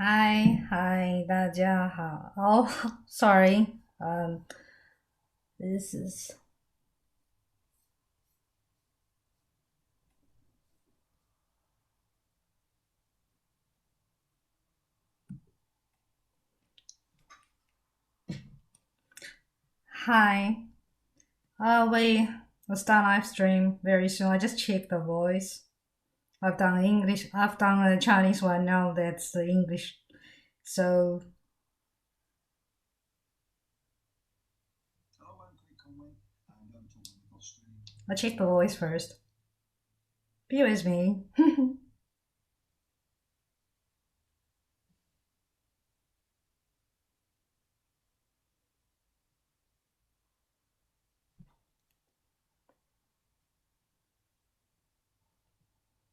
Hi, 大家好。Oh, sorry. This is Hi. We'll start live stream very soon. I just checked the voice. I've done English. I've done a Chinese one. Now that's the English. So I'll check the voice first. Be with me.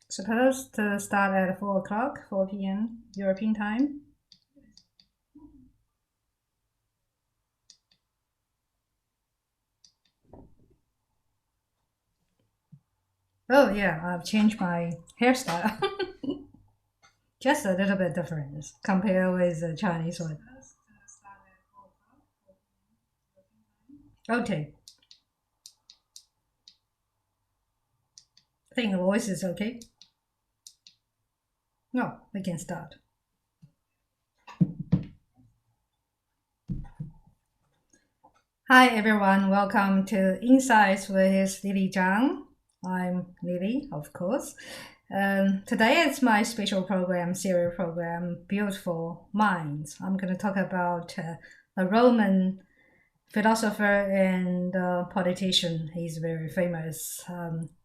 Supposed to start at 4 o'clock, 4 p.m. European time. Oh yeah, I've changed my hairstyle. Just a little bit different compared with the Chinese one. Okay. I think the voice is okay. No, we can start. Hi everyone, welcome to Insights with Lily Zhang. I'm Lily, of course. Today is my special program, serial program, Beautiful Minds. I'm going to talk about a Roman philosopher and politician. He's very famous,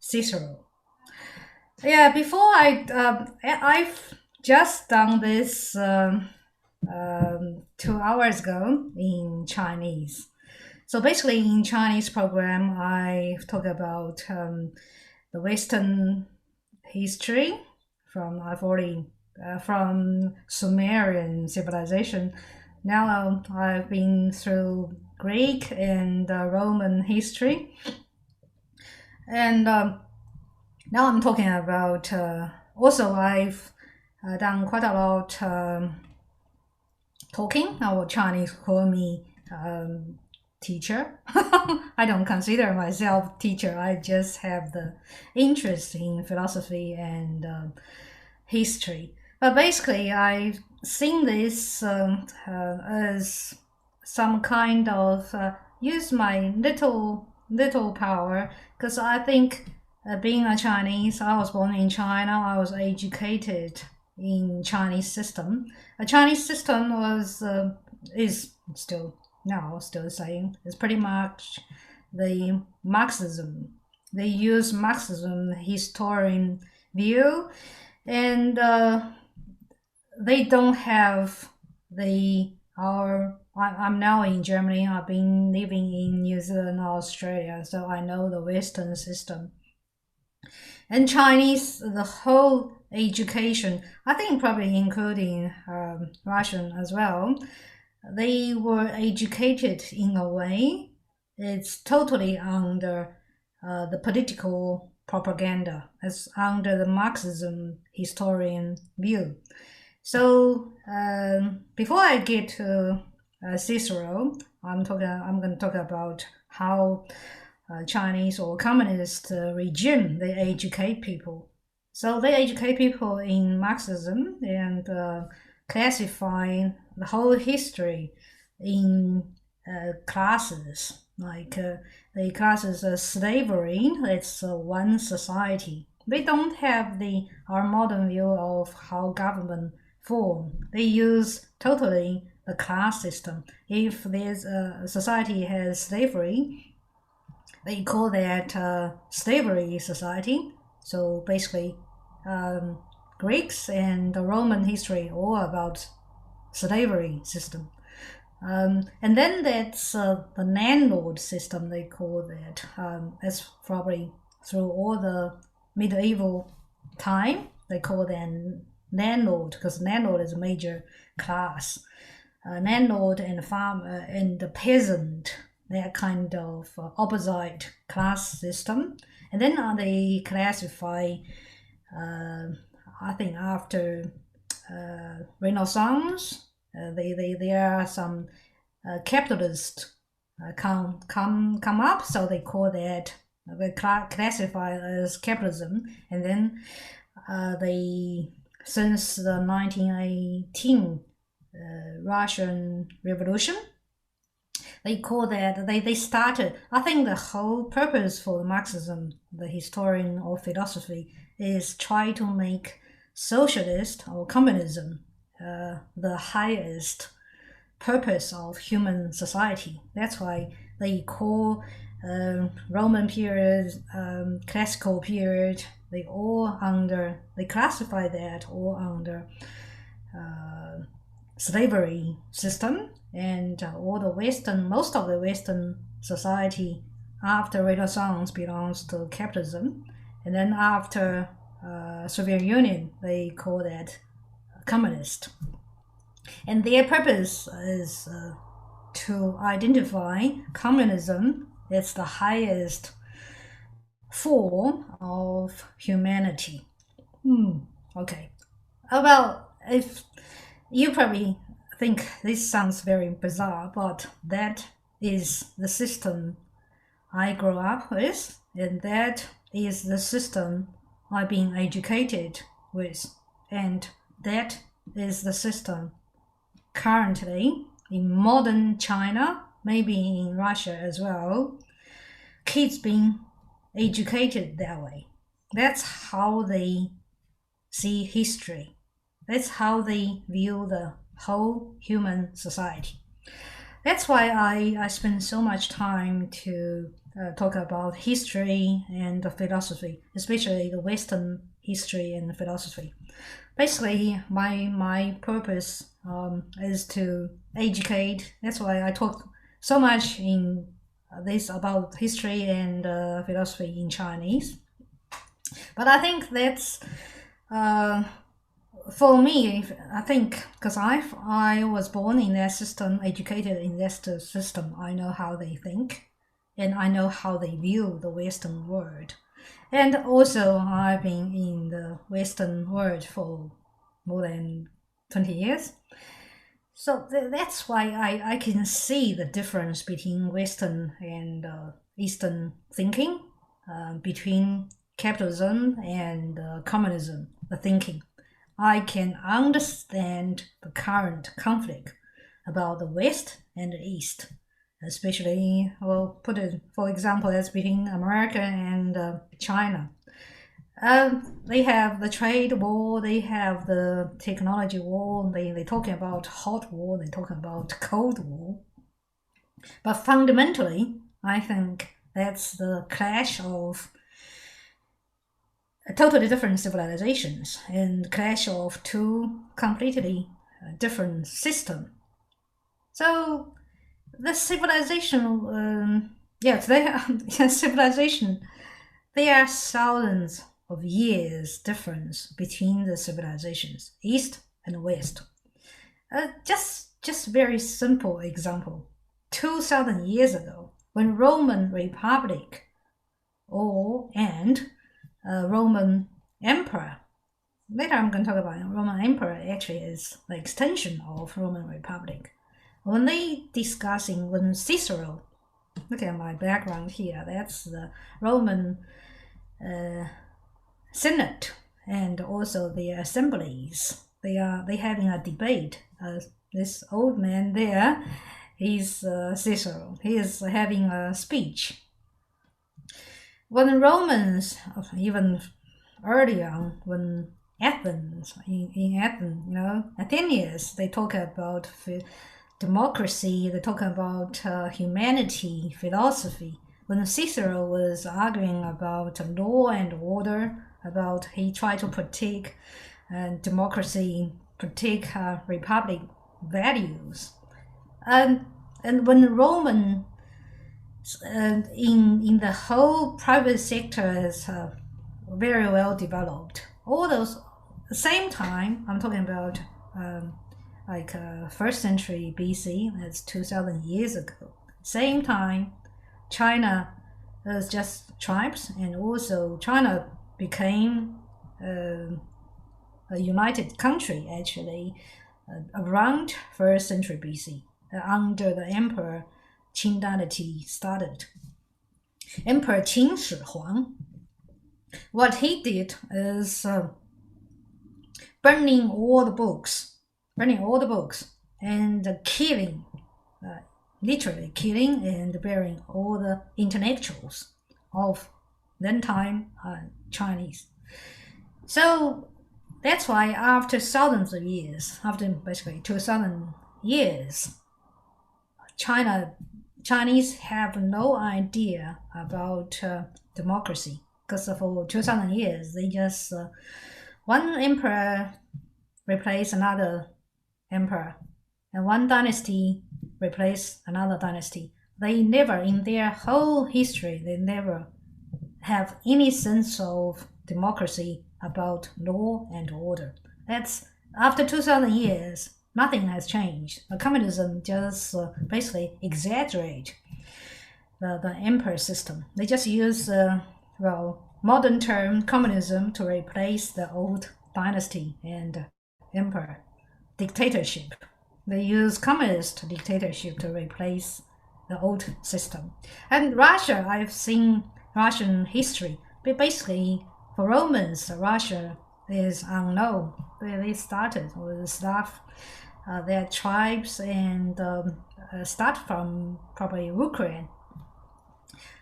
Cicero. Yeah, before I've just done this 2 hours ago in Chinese. So basically, in Chinese program, I talk about the Western history from from Sumerian civilization. Now I've been through Greek and Roman history, and now I'm talking about. Also, I've done quite a lot talking. Our Chinese call me teacher. I don't consider myself teacher. I just have the interest in philosophy and history. But basically, I've seen this as some kind of use my little power, because I think being a Chinese, I was born in China. I was educated in Chinese system. A Chinese system was is still saying it's pretty much the Marxism. They use Marxism historian view, and they don't have I'm now in Germany. I've been living in New Zealand, Australia, so I know the Western system. And Chinese, the whole education, I think probably including Russian as well, they were educated in a way it's totally under the political propaganda, as under the Marxism historian view. So before I get to Cicero, I'm going to talk about how Chinese or communist regime they educate people. So they educate people in Marxism and classify the whole history in classes. Like the classes of slavery, it's one society. They don't have our modern view of how government form. They use totally the class system. If there's a society has slavery, they call that slavery society. So basically, Greeks and the Roman history all about slavery system. And then that's the landlord system, they call that. That's probably through all the medieval time, they call that landlord, because landlord is a major class. Landlord and farmer and the peasant, they're kind of opposite class system. And then they classify, I think after Renaissance, there are some capitalists come up, so they call that, they classify as capitalism. And then since the 1918 Russian Revolution, they call that, they started, I think the whole purpose for Marxism, the historian of philosophy, is try to make socialist or communism the highest purpose of human society. That's why they call Roman period, classical period, they classify that all under slavery system. And most of the Western society after Renaissance belongs to capitalism. And then after Soviet Union, they call that communist. And their purpose is to identify communism as the highest form of humanity. Okay. Well, if you probably think this sounds very bizarre, but that is the system I grew up with, and that is the system I've been educated with, and that is the system currently in modern China, maybe in Russia as well, kids being educated that way. That's how they see history. That's how they view the whole human society. That's why I spend so much time to talk about history and philosophy, especially the Western history and philosophy. Basically, my purpose is to educate. That's why I talk so much in this about history and philosophy in Chinese. But I think that's for me. I think because I was born in that system, educated in that system, I know how they think, and I know how they view the Western world. And also, I've been in the Western world for more than 20 years. So that's why I can see the difference between Western and Eastern thinking, between capitalism and communism, the thinking. I can understand the current conflict about the West and the East, especially, well, put it, for example, as between America and China. They have the trade war, they have the technology war, they're talking about hot war, they're talking about cold war. But fundamentally, I think that's the clash of totally different civilizations and clash of two completely different systems. So the civilization, civilization, there are thousands of years difference between the civilizations, East and West. Just very simple example. 2,000 years ago, when Roman Republic and Roman Emperor, later I'm going to talk about Roman Emperor actually is the extension of Roman Republic. When they discussing, when Cicero, look at my background here, that's the Roman Senate and also the assemblies. They having a debate. This old man there, he's Cicero. He is having a speech. When the Romans, even earlier, when Athens, in Athens, Athenians, they talk about democracy, they talk about humanity, philosophy. When Cicero was arguing about law and order, about he tried to protect democracy, protect republic values, and when the Roman in the whole private sector is very well developed. All those, the same time, I'm talking about first century BC, that's 2,000 years ago. Same time, China is just tribes, and also China became a united country actually around 1st century BC under the Emperor Qing dynasty started. Emperor Qin Shi Huang, what he did is burning all the books and killing, literally killing and burying all the intellectuals of then time Chinese. So that's why after thousands of years, after basically 2,000 years, Chinese have no idea about democracy, because for 2,000 years they just one emperor replaced another emperor, and one dynasty replaced another dynasty. They never, in their whole history, they never have any sense of democracy about law and order. That's after 2,000 years, nothing has changed. Communism just basically exaggerate the emperor system. They just use modern term communism to replace the old dynasty and emperor dictatorship. They use communist dictatorship to replace the old system. And Russia, I've seen Russian history, but basically for Romans, Russia is unknown. They started with stuff, their tribes, and start from probably Ukraine,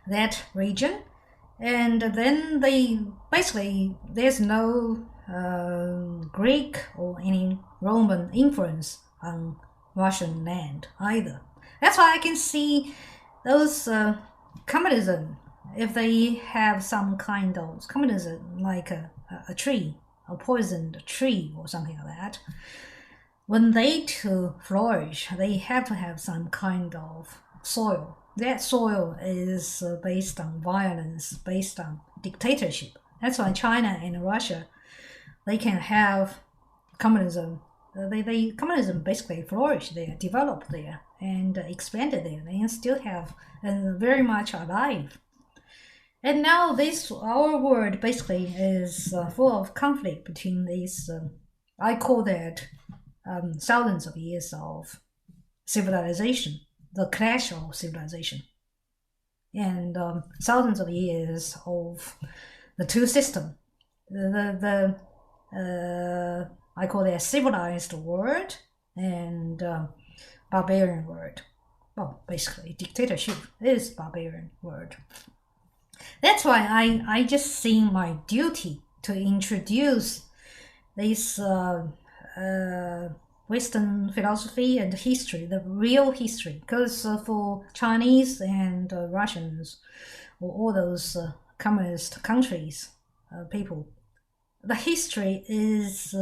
that region. And then they basically, there's no Greek or any Roman influence on Russian land either. That's why I can see those communism, if they have some kind of communism like a tree, a poisoned tree or something like that, when they to flourish, they have to have some kind of soil. That soil is based on violence, based on dictatorship. That's why China and Russia, they can have communism. Communism basically flourished there, developed there, and expanded there, and still have very much alive. And now our world basically is full of conflict between these, I call that thousands of years of civilization, the clash of civilization, and thousands of years of the two systems. I call that civilized world and barbarian world. Well, basically, dictatorship is barbarian world. That's why I just see my duty to introduce this Western philosophy and history, the real history, because for Chinese and Russians, or all those communist countries, people, the history is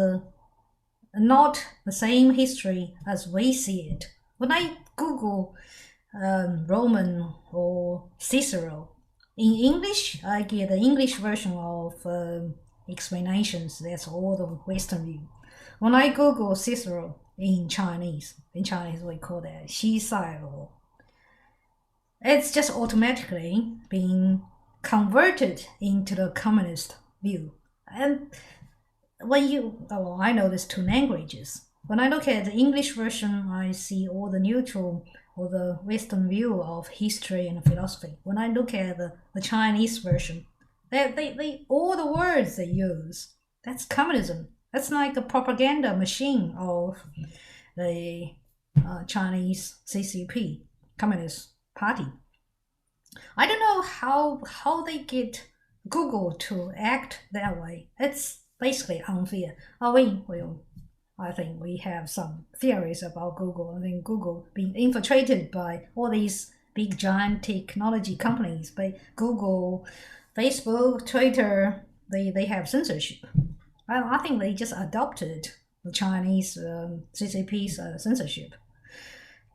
not the same history as we see it. When I Google Roman or Cicero, in English, I get the English version of explanations. That's all the Western view. When I Google Cicero in Chinese we call that 西塞罗. It's just automatically being converted into the communist view. And when I know there's two languages. When I look at the English version, I see all the neutral or the Western view of history and philosophy. When I look at the Chinese version, they all the words they use, that's communism. That's like a propaganda machine of the Chinese CCP, Communist Party. I don't know how they get Google to act that way. It's basically unfair. I think we have some theories about Google. I think Google being infiltrated by all these big giant technology companies, by Google, Facebook, Twitter, they have censorship. I think they just adopted the Chinese CCP's censorship.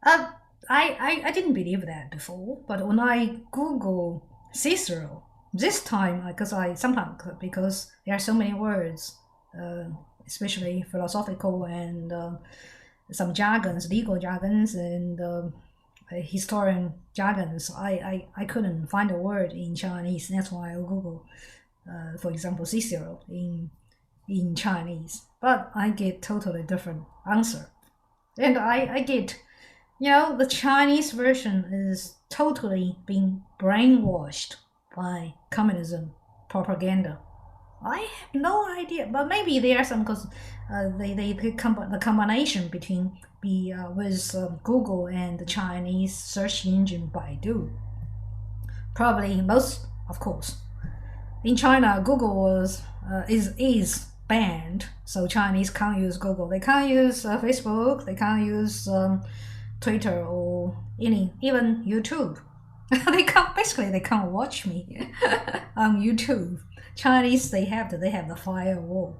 I didn't believe that before, but when I Google Cicero, this time, because there are so many words, especially philosophical and some jargons, legal jargons, and historian jargons, I couldn't find a word in Chinese. That's why I Google, for example, Cicero in in Chinese, but I get totally different answer. And I get, the Chinese version is totally being brainwashed by communism propaganda. I have no idea, but maybe there are some, because the combination between with Google and the Chinese search engine Baidu. Probably most, of course. In China, Google is banned, so Chinese can't use Google. They can't use Facebook. They can't use Twitter or even YouTube. They can't watch me on YouTube. Chinese, they have the firewall.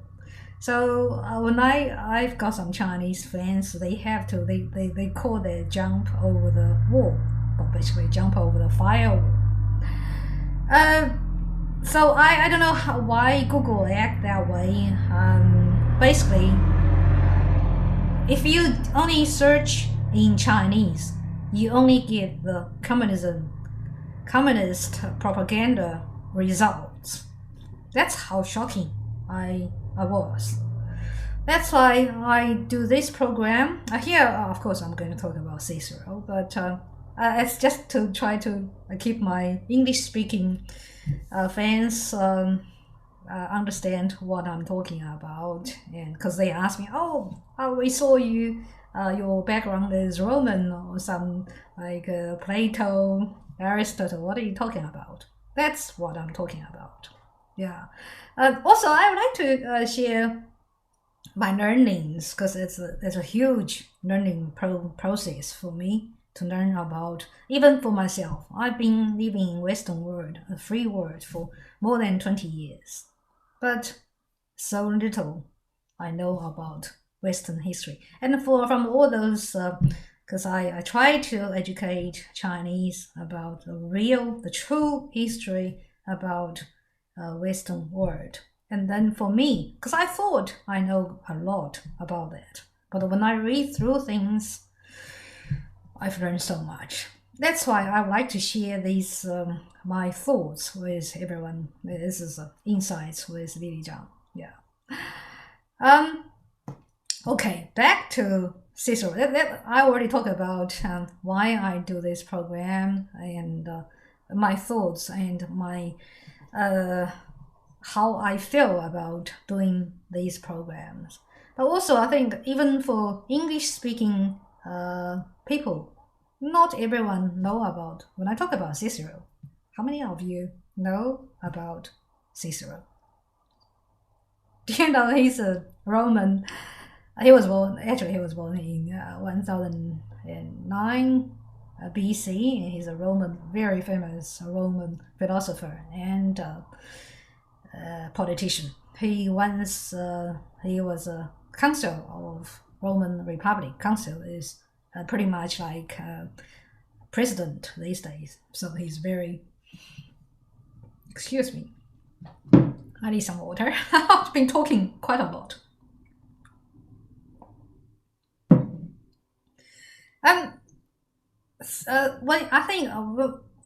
So when I've got some Chinese friends, they call it jump over the wall, but basically jump over the firewall. So I don't know why Google act that way. Basically, if you only search in Chinese, you only get the communist propaganda results. That's how shocking I was. That's why I do this program. Here, of course, I'm going to talk about Cicero, but it's just to try to keep my English-speaking fans understand what I'm talking about. And because they ask me, we saw you, your background is Roman or some like Plato, Aristotle. What are you talking about? That's what I'm talking about. Yeah. Also, I would like to share my learnings, because it's a huge learning process for me to learn about, even for myself. I've been living in Western world, a free world, for more than 20 years. But so little I know about Western history. And from all those, because I try to educate Chinese about the true history about Western world. And then for me, because I thought I know a lot about that, but when I read through things, I've learned so much. That's why I would like to share these my thoughts with everyone. This is insights with Lily Zhang. Yeah. Okay, back to Cicero. I already talked about why I do this program and my thoughts and my how I feel about doing these programs. But also, I think even for English-speaking people, not everyone know about, when I talk about Cicero, how many of you know about Cicero? Do you know he's a Roman? He was born in 1009 BC. He's a Roman, very famous Roman philosopher and politician. He was a consul of Roman Republic. Consul is pretty much like president these days. So he's very. Excuse me. I need some water. I've been talking quite a lot. Well, I think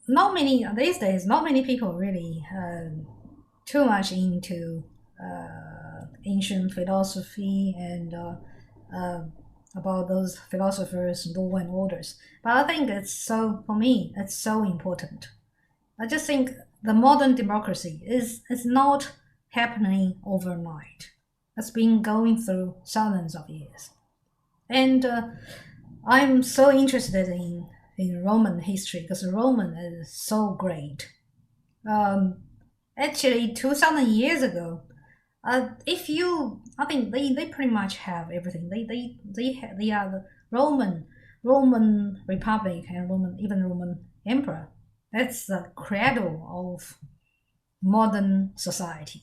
not many these days. Not many people really too much into ancient philosophy and about those philosophers' law and orders. But I think for me, it's so important. I just think the modern democracy is not happening overnight. It's been going through thousands of years. And I'm so interested in Roman history because Roman is so great. Actually, 2,000 years ago, I think they pretty much have everything. They are the Roman Republic and Roman Emperor. That's the cradle of modern society.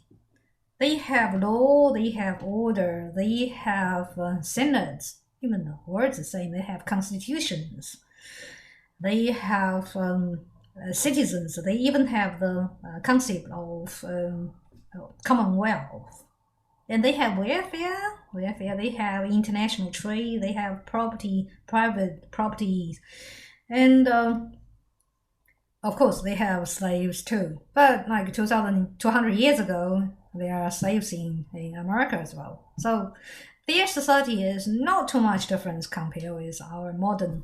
They have law, they have order, they have synods. Even the words the same. They have constitutions. They have citizens. They even have the concept of commonwealth. And they have welfare. They have international trade. They have private properties. And Of course, they have slaves too, but like 2,200 years ago, there are slaves in America as well. So their society is not too much difference compared with our modern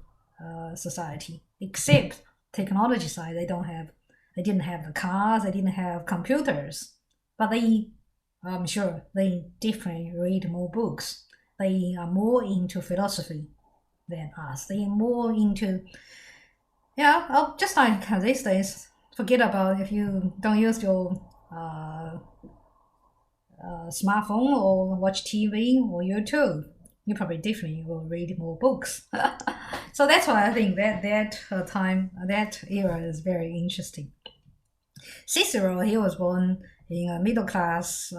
society, except technology side. They didn't have the cars, they didn't have computers, but I'm sure they definitely read more books. They are more into philosophy than us. They are more into, just like these days, forget about if you don't use your smartphone or watch TV or YouTube, you probably definitely will read more books. So that's why I think that era is very interesting. Cicero, he was born in a middle class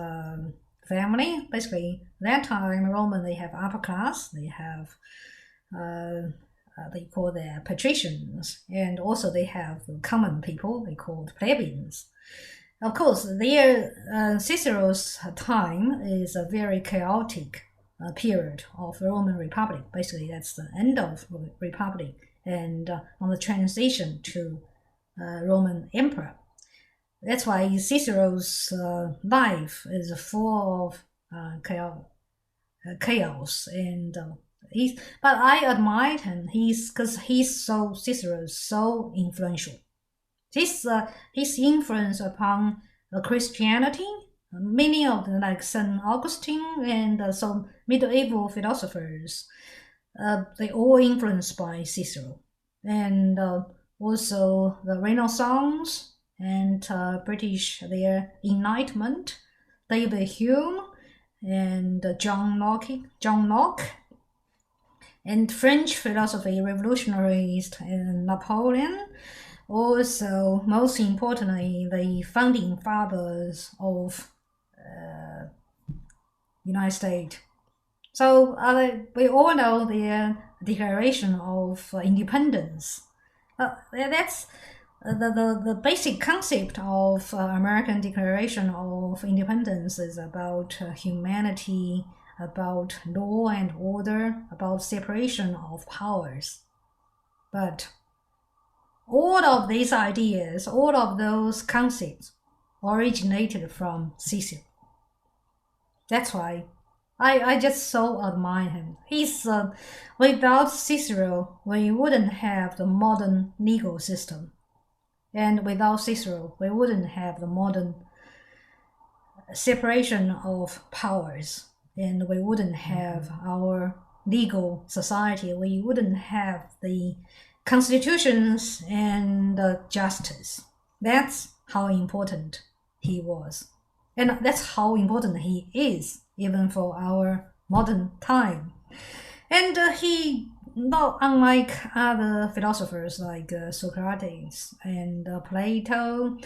family. Basically, that time Roman, they have upper class, they have they call their patricians, and also they have common people, they called plebeians. Of course, Cicero's time is a very chaotic period of the Roman Republic. Basically, that's the end of the Republic and on the transition to Roman Emperor. That's why Cicero's life is full of chaos, and but I admire him. Because Cicero is so influential. His influence upon Christianity, many of them like St. Augustine and some medieval philosophers, they all influenced by Cicero, and also the Renaissance and British their Enlightenment, David Hume and John Locke, and French philosophy revolutionaries and Napoleon. Also, most importantly, the founding fathers of United States. So we all know the Declaration of Independence. That's the basic concept of American Declaration of Independence is about humanity, about law and order, about separation of powers. But all of these ideas, all of those concepts originated from Cicero. That's why I just so admire him. Without Cicero, we wouldn't have the modern legal system. And without Cicero, we wouldn't have the modern separation of powers. And we wouldn't have our legal society. We wouldn't have the constitutions and justice. That's how important he was. And that's how important he is, even for our modern time. And he, not unlike other philosophers like Socrates and Plato,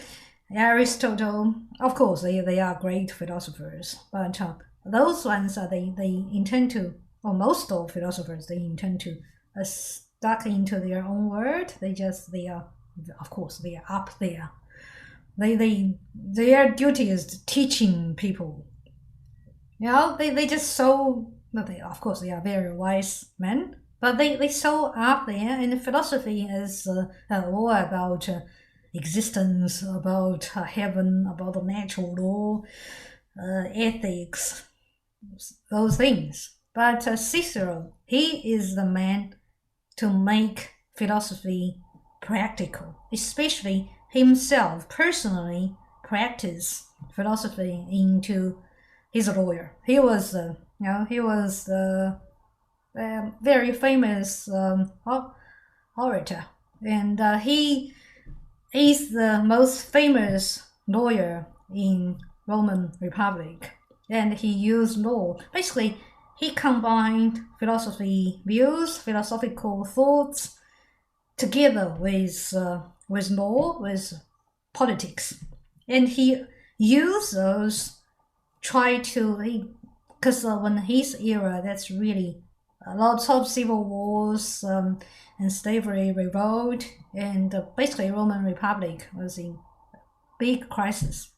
Aristotle, of course, they are great philosophers, but those ones, they intend to, or most of philosophers, they intend to stuck into their own world. They are up there. Their duty is teaching people. They just so, of course, they are very wise men, but they so up there, and philosophy is all about existence, about heaven, about the natural law, ethics, those things. But Cicero, he is the man to make philosophy practical, especially himself personally practice philosophy into his lawyer. He was a very famous orator, and he is the most famous lawyer in Roman Republic, and he used law. Basically, he combined philosophy views, philosophical thoughts, together with law, with politics, and he used those. Because when his era, that's really lots of civil wars and slavery revolt, and basically Roman Republic was in big crisis.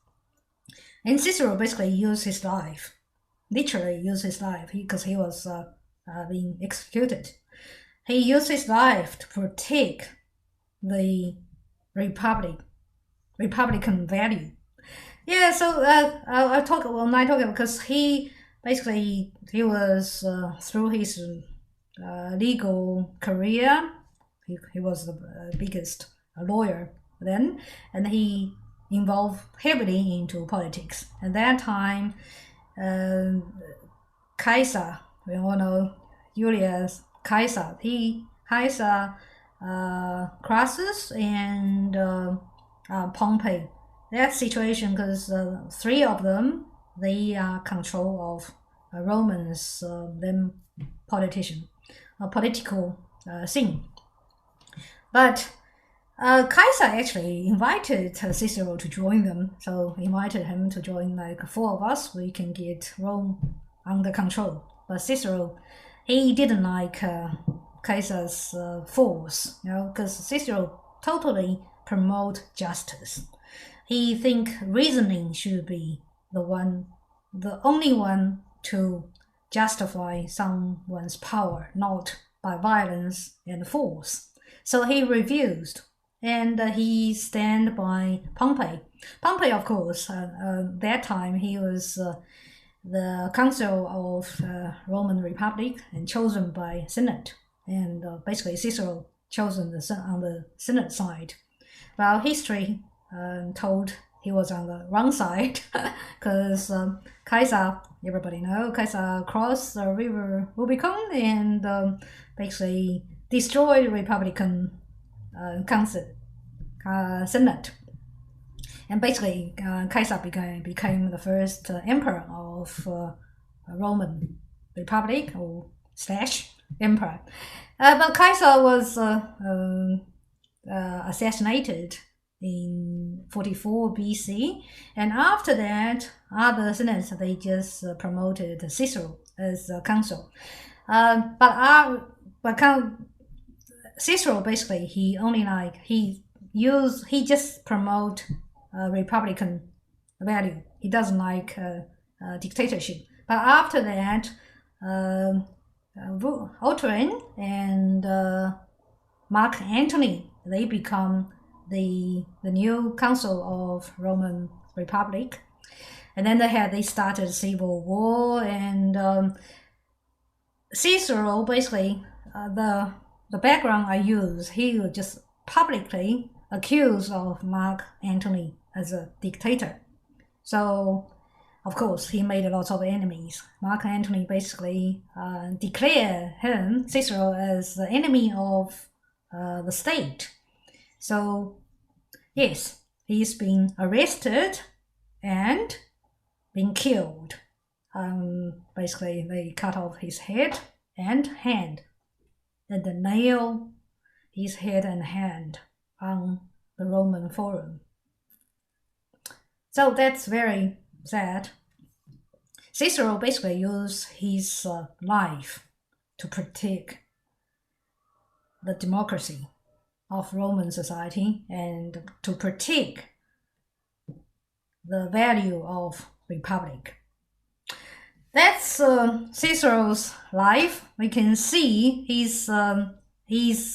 And Cicero basically used his life, literally used his life, because he was being executed. He used his life to protect the Republican value. Yeah, so I talk because he was through his legal career, he was the biggest lawyer then, and he involved heavily into politics. At that time, Caesar, we all know Julius Caesar, Crassus and Pompey. That situation, because three of them, they are control of Romans, them political scene. But Caesar actually invited Cicero to join them. So he invited him to join, like, four of us, we can get Rome under control. But Cicero, he didn't like Caesar's force, because Cicero totally promote justice. He think reasoning should be the only one to justify someone's power, not by violence and force. So he refused, and he stand by Pompey. Pompey, of course, that time he was the consul of Roman Republic and chosen by Senate, and basically Cicero chosen on the Senate side. Well, history told he was on the wrong side, because Caesar, everybody know, Caesar crossed the river Rubicon and basically destroyed Republican Senate. And basically, Caesar became the first emperor of Roman Republic or / emperor. But Caesar was assassinated in 44 BC, and after that, other senates, they just promoted Cicero as consul. But Cicero, basically, he just promote Republican value. He doesn't like dictatorship. But after that, Ottoman and Mark Antony, they become the new consul of Roman Republic, and then they started civil war, and Cicero, basically, the background I use, he was just publicly accused of Mark Antony as a dictator. So, of course, he made a lot of enemies. Mark Antony basically declared Cicero, as the enemy of the state. So, yes, he's been arrested and been killed. Basically, they cut off his head and hand, and they nail his head and hand on the Roman Forum. So that's very sad. Cicero basically used his life to protect the democracy of Roman society and to protect the value of republic. That's Cicero's life. We can see he's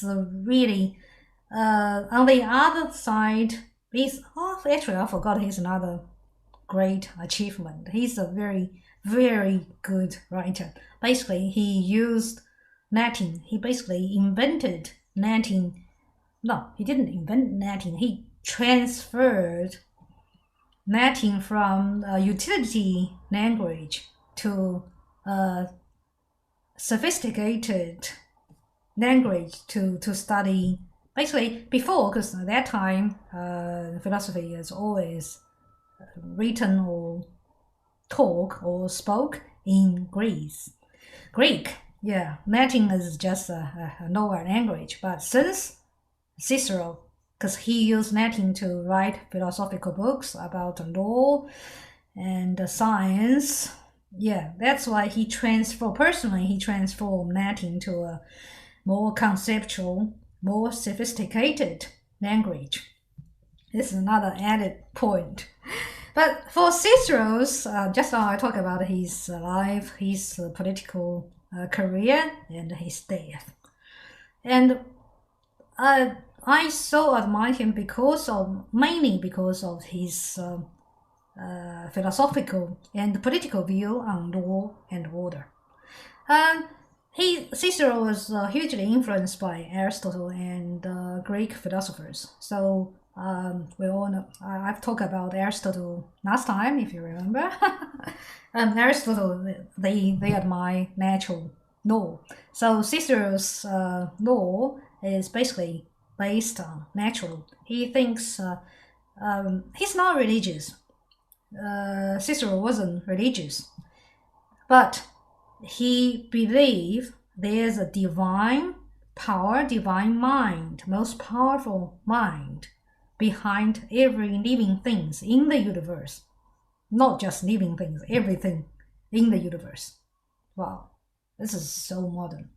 really on the other side. Actually, I forgot his another great achievement. He's a very, very good writer. Basically, he used Latin. He basically invented Latin. No, he didn't invent Latin. He transferred Latin from a utility language to a sophisticated language to study. Basically, before, because at that time, philosophy is always written or talk or spoke in Greek. Yeah, Latin is just a lower language. But since Cicero, because he used Latin to write philosophical books about law and science, yeah, that's why he transformed Latin to a more conceptual, more sophisticated language. This is another added point. But for Cicero's, just now I talk about his life, his political career, and his death. And I so admire him mainly because of his philosophical and political view on law and order. Cicero was hugely influenced by Aristotle and Greek philosophers. So we all know, I've talked about Aristotle last time, if you remember. Aristotle, they admire natural law. So Cicero's law is basically based on natural. He thinks he's not religious. Cicero wasn't religious, but he believed there's a divine power, divine mind, most powerful mind behind every living things in the universe. Not just living things, everything in the universe. Wow, this is so modern.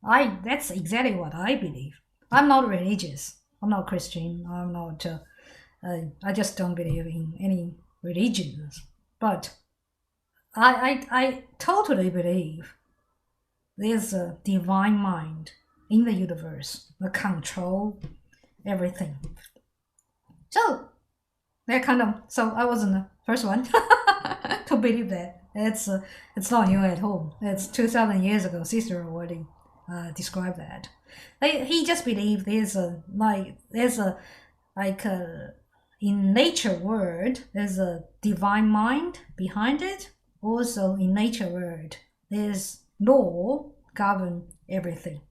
That's exactly what I believe. I'm not religious. I'm not Christian. I'm not. I just don't believe in any religions. But I totally believe there's a divine mind in the universe that control everything. So I wasn't the first one to believe that. It's not new at all. It's 2,000 years ago. Cicero already described that. He just believed in nature world, there's a divine mind behind it. Also in nature world, there's law govern everything.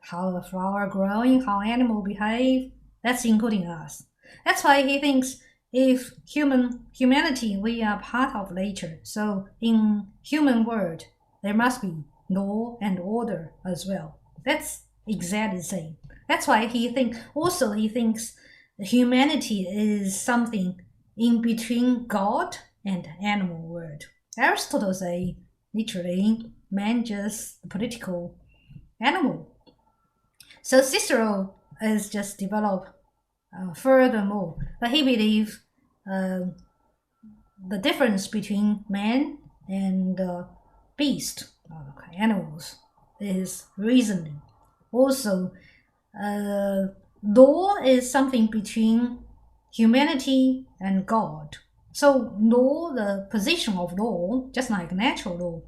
How the flower growing, how animal behave, that's including us. That's why he thinks if humanity, we are part of nature. So in human world, there must be law and order as well. That's exactly the same. That's why he thinks humanity is something in between God and animal world. Aristotle say literally man just a political animal. So Cicero is just developed furthermore, but he believes the difference between man and beast, animals, is reasoning. Also, law is something between humanity and God. So law, the position of law, just like natural law,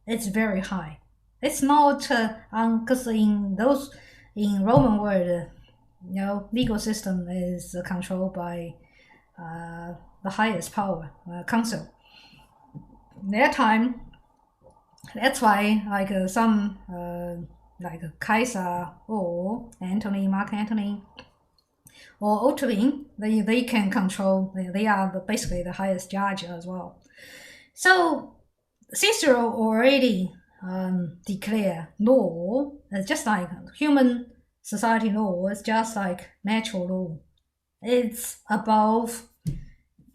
it's very high. It's not because in Roman world, legal system is controlled by the highest power, council. That time, that's why some Caesar or Mark Antony or Ottoman, they can control. They are basically the highest judge as well. So Cicero already declared law as just like human society law is just like natural law. It's above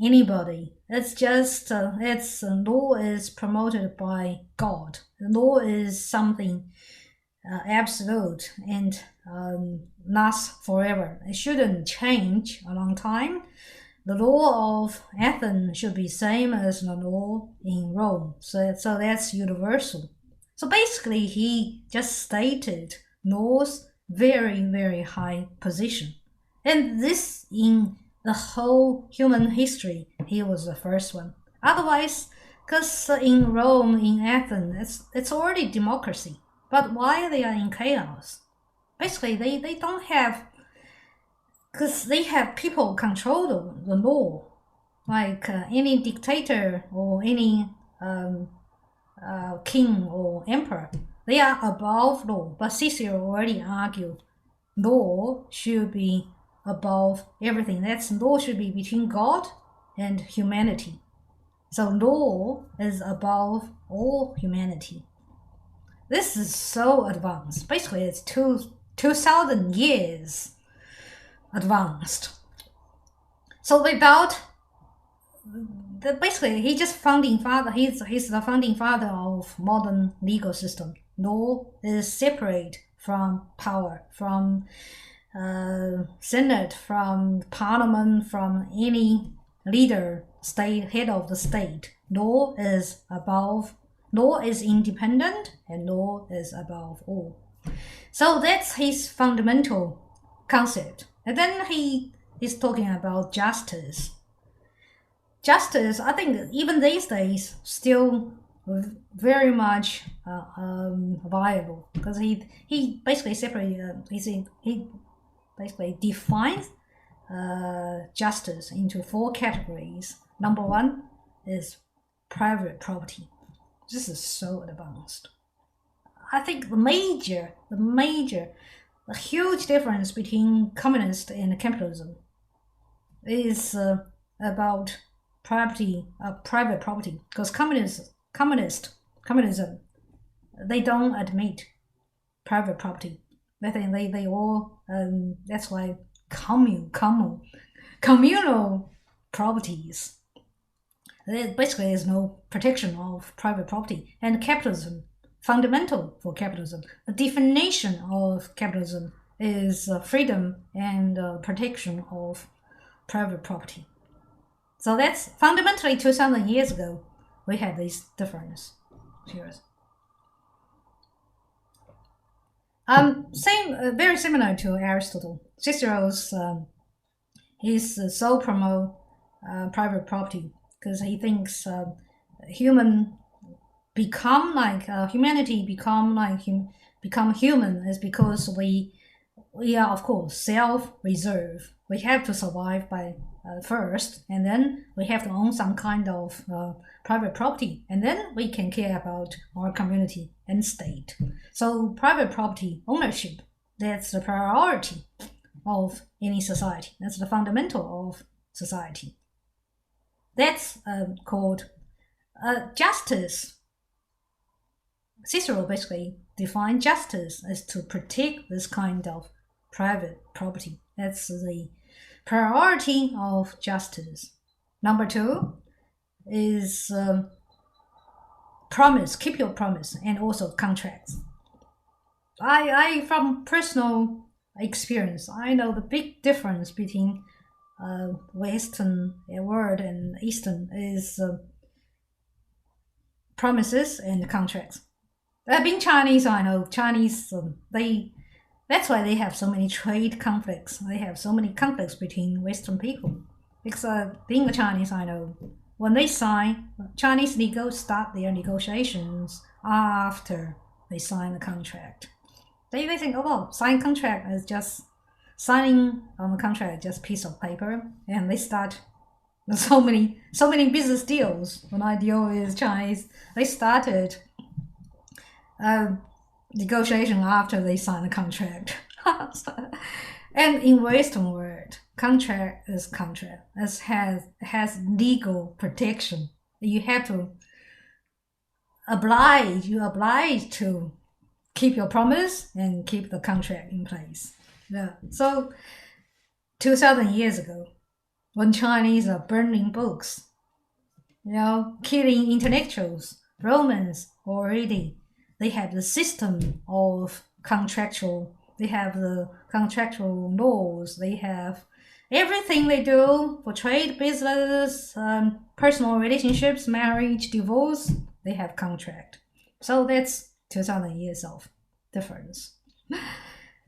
anybody. It's just law is promoted by God. Law is something absolute and lasts forever. It shouldn't change a long time. The law of Athens should be same as the law in Rome. So that's universal. So basically, he just stated law's very, very high position. And this, in the whole human history, he was the first one. Otherwise, because in Rome, in Athens, it's already democracy. But why they are in chaos? Basically, they don't have, because they have people control the law. Like any dictator or any king or emperor, they are above law. But Cicero already argued law should be above everything. Law should be between God and humanity. So law is above all humanity. This is so advanced. Basically, it's 2,000 years advanced. So without basically, he's just founding father. He's the founding father of modern legal system. Law is separate from power, from Senate, from Parliament, from any leader, head of the state. Law is above. Law is independent, and law is above all. So that's his fundamental concept. And then he is talking about justice. Justice, I think even these days, still very much viable, because he basically separated, he basically defines justice into 4 categories. Number 1 is private property. This is so advanced. I think the huge difference between communist and capitalism is about private property, because communism, they don't admit private property. I think they all that's why communal properties. There basically is no protection of private property. And capitalism, fundamental for capitalism, the definition of capitalism is freedom and protection of private property. So that's fundamentally 2,000 years ago, we had this difference. Cheers. Very similar to Aristotle. Cicero's his so promote private property, because he thinks humanity become human is because we are, of course, self-reserve. We have to survive by first, and then we have to own some kind of private property, and then we can care about our community and state. So private property ownership, that's the priority of any society. That's the fundamental of society. That's called justice. Cicero basically defined justice as to protect this kind of private property. That's the priority of justice. Number 2 is promise, keep your promise, and also contracts. I from personal experience, I know the big difference between Western world and Eastern is promises and contracts. Being Chinese, I know Chinese, that's why they have so many trade conflicts. They have so many conflicts between Western people. Because being a Chinese, I know when they sign, Chinese start their negotiations after they sign the contract. They think, oh, well, sign contract is just signing on the contract, just piece of paper, and they start so many business deals. When I deal with Chinese, they started negotiation after they sign the contract. And in Western world, contract is contract. It has legal protection. You have to oblige to keep your promise and keep the contract in place. Yeah. So 2,000 years ago, when Chinese are burning books, killing intellectuals, Romans already, they have the system of they have the contractual laws, they have everything they do for trade, business, personal relationships, marriage, divorce, they have contract. So that's 2,000 years of difference.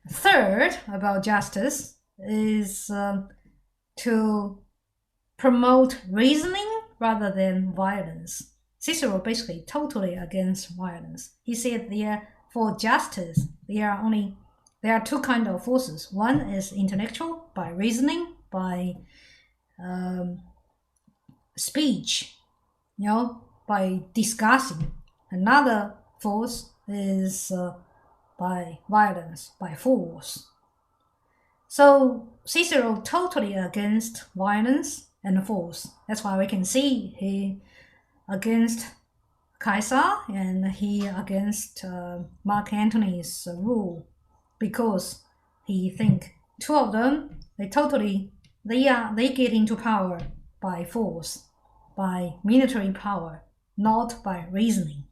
Third, about justice, is to promote reasoning rather than violence. Cicero basically totally against violence. He said for justice, there are 2 kinds of forces. One is intellectual, by reasoning, by speech, by discussing. Another force is by violence, by force. So Cicero totally against violence and force. That's why we can see he against Caesar and he against Mark Antony's rule, because he think 2 of them, they get into power by force, by military power, not by reasoning.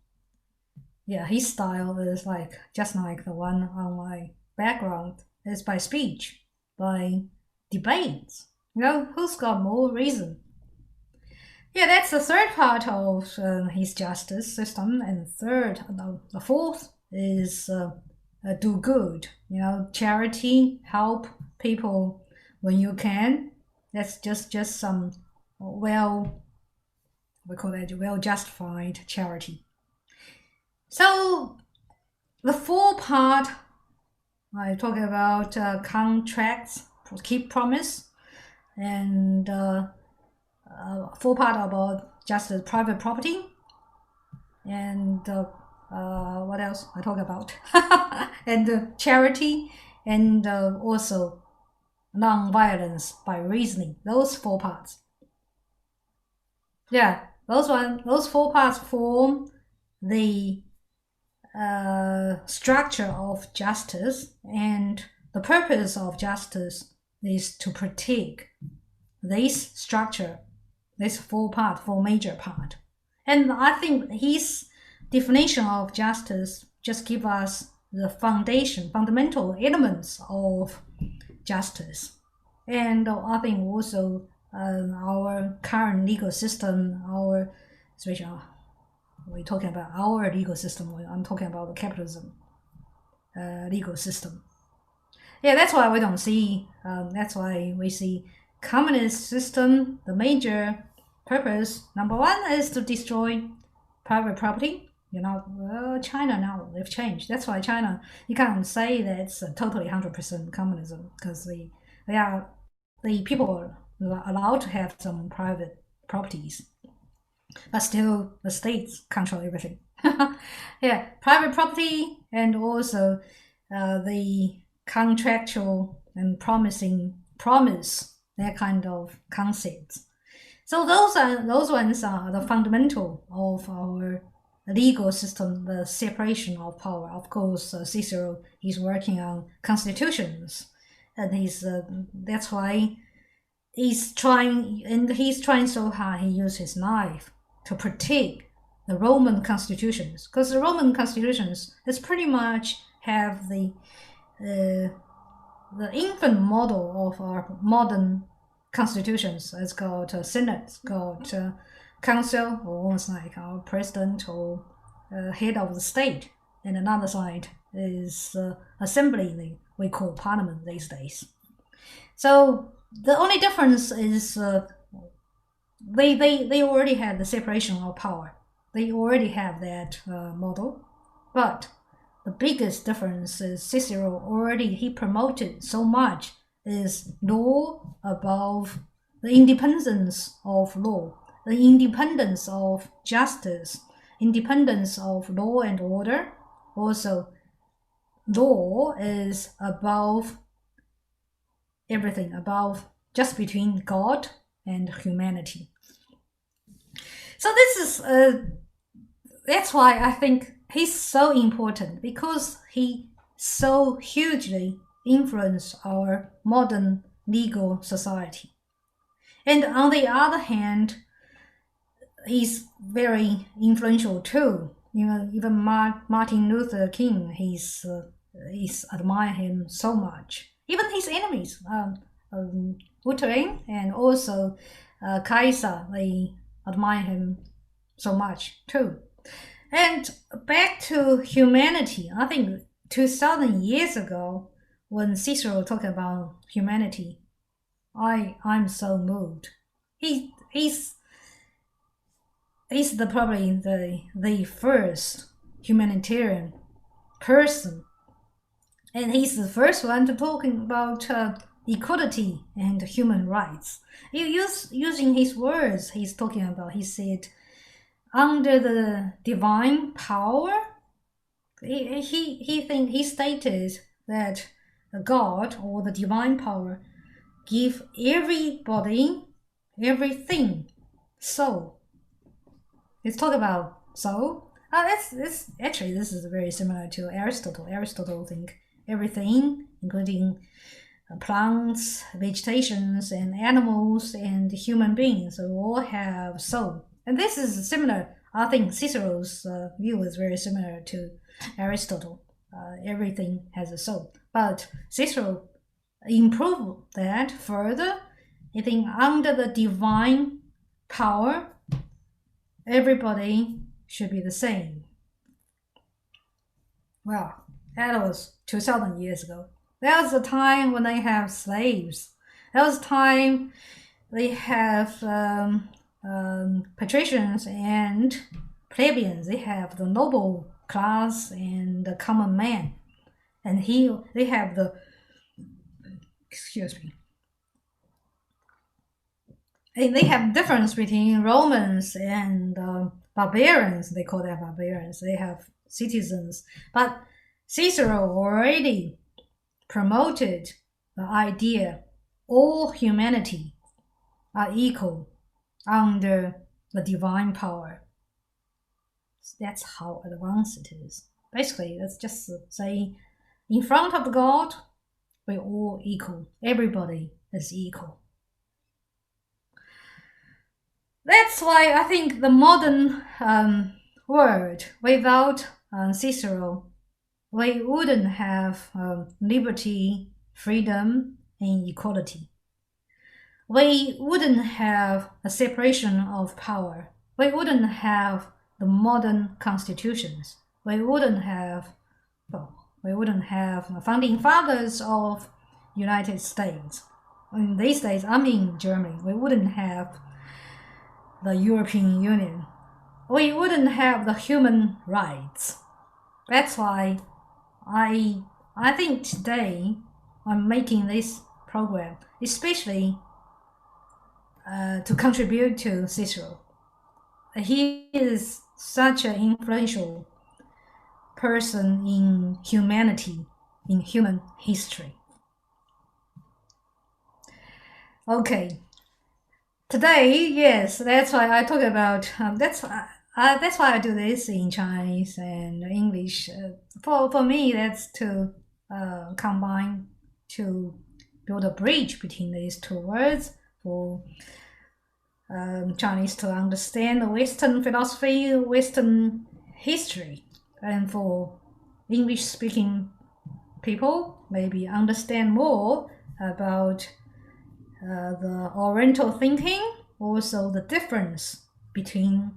Yeah, his style is just like the one on my background, is by speech, by debates. Who's got more reason? Yeah, that's the third part of his justice system. And the fourth is do good. Charity, help people when you can. That's just some well justified charity. So the fourth part, I talk about contracts, keep promise, and full part about just private property, and what else I talk about, and charity, and also non-violence by reasoning. Those four parts. Yeah, those four parts form the structure of justice, and the purpose of justice is to protect this structure, this four major part. And I think his definition of justice just give us the fundamental elements of justice. And I think also our current legal system, we're talking about our legal system, I'm talking about the capitalism legal system. Yeah, that's why we don't see, that's why we see communist system, the major purpose, number one, is to destroy private property. China now, they've changed. That's why China, you can't say that it's totally 100% communism, because the people are allowed to have some private properties, but still the states control everything. Yeah, private property, and also the contractual and promise, that kind of concepts. So those ones are the fundamental of our legal system, the separation of power. Of course, Cicero is working on constitutions, and that's why he's trying so hard. He uses his knife to protect the Roman constitutions, because the Roman constitutions is pretty much have the infant model of our modern constitutions. It's got a Senate, it's got a council, or almost like our president or head of the state, and another side is assembly, we call parliament these days. So the only difference is they already have the separation of power. They already have that model, but the biggest difference is Cicero he promoted so much is law above the independence of law, the independence of justice, independence of law and order. Also, law is above everything, above just between God and humanity. So this is that's why I think he's so important, because he so hugely influenced our modern legal society. And on the other hand, he's very influential too. Even Martin Luther King, he's admire him so much. Even his enemies, Lutheran and also Kaiser, they admire him so much too. And back to humanity, I think 2,000 years ago, when Cicero talked about humanity, I'm so moved. He's probably the first humanitarian person, and he's the first one to talking about equality and human rights. Using his words, he's talking about. He said, under the divine power, he stated that God or the divine power give everybody everything. Soul. Let's talk about soul. This is very similar to Aristotle. Aristotle think everything, including plants, vegetations, and animals, and human beings, all have soul. And this is similar. I think Cicero's view is very similar to Aristotle. Everything has a soul. But Cicero improved that further. I think under the divine power, everybody should be the same. Well, that was 2,000 years ago. There was a time when they have slaves. There was a time they have patricians and plebeians. They have the noble class and the common man. And they have the, they have difference between Romans and barbarians. They call them barbarians. They have citizens. But Cicero already promoted the idea all humanity are equal under the divine power. That's how advanced it is. Basically, let's just say, in front of God, we're all equal. Everybody is equal. That's why I think the modern world, without Cicero, we wouldn't have liberty, freedom, and equality. We wouldn't have a separation of power. We wouldn't have the modern constitutions. We wouldn't have the founding fathers of United States. In these days, I'm in Germany. We wouldn't have the European Union. We wouldn't have the human rights. That's why I think today I'm making this program, especially to contribute to Cicero. He is such an influential person in humanity, in human history. Okay. Today, yes, that's why I talk about, that's why I do this in Chinese and English. For me, that's to combine, to build a bridge between these two words for Chinese to understand the Western philosophy, Western history, and for English-speaking people maybe understand more about the Oriental thinking, also the difference between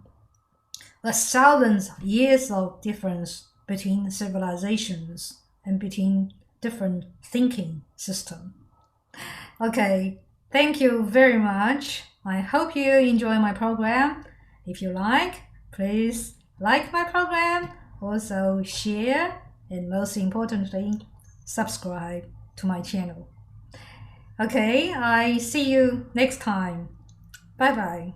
the thousands of years of difference between civilizations and between different thinking systems. Okay, thank you very much. I hope you enjoy my program. If you like, please like my program, also share, and most importantly, subscribe to my channel. Okay, I see you next time. Bye-bye.